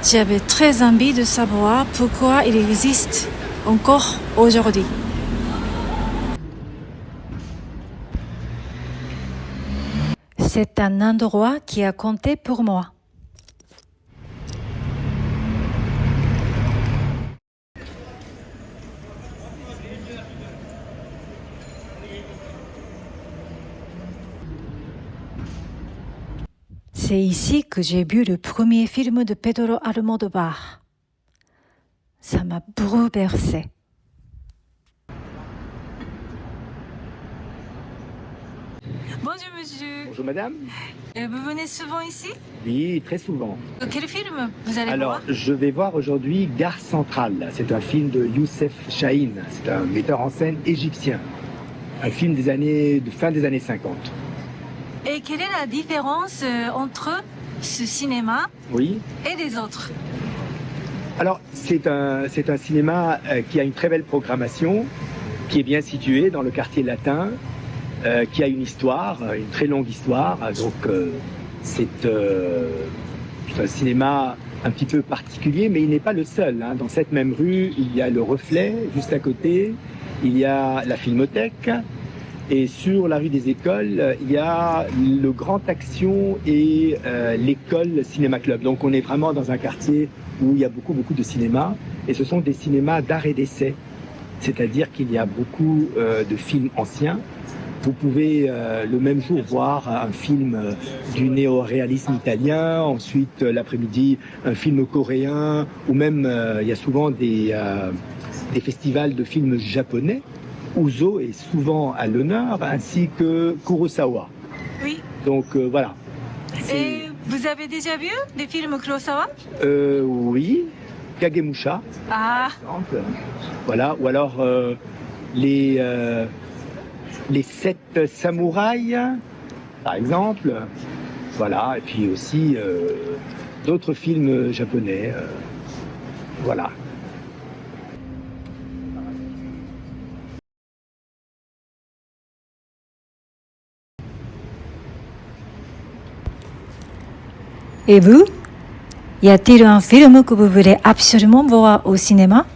J'avais très envie de savoir pourquoi il existe encore aujourd'hui. C'est un endroit qui a compté pour moi. C'est ici que j'ai vu le premier film de Pedro Almodóvar. Ça m'a bouleversé. Bonjour monsieur. Bonjour madame. Vous venez souvent ici? Oui, très souvent. Quel film vous allez Alors, voir? je vais voir aujourd'hui Gare Centrale. C'est un film de Youssef Chahine. C'est un metteur en scène égyptien. Un film de fin des années 50. Et quelle est la différence entre ce cinéma Oui. et les autres? Alors, c'est un cinéma qui a une très belle programmation, qui est bien situé dans le quartier latin, qui a une histoire, une très longue histoire. Donc, c'est un cinéma un petit peu particulier, mais il n'est pas le seul. Dans cette même rue, il y a le Reflet, juste à côté. Il y a la Filmothèque. Et sur la rue des Écoles, il y a le Grand Action et l'école Cinéma Club. Donc on est vraiment dans un quartier où il y a beaucoup de cinéma. Et ce sont des cinémas d'art et d'essai. C'est-à-dire qu'il y a beaucoup de films anciens. Vous pouvez le même jour voir un film du néo-réalisme italien, ensuite l'après-midi un film coréen, ou même il y a souvent des festivals de films japonais. Uzo est souvent à l'honneur, ainsi que Kurosawa. Oui. Donc voilà. Et vous avez déjà vu des films Kurosawa? Oui. Kagemusha. Ah. Par exemple. Voilà. Ou alors les 7 samouraïs, par exemple. Voilà. Et puis aussi d'autres films japonais. Voilà. Et vous? Y a-t-il un film que vous voulez absolument voir au cinéma?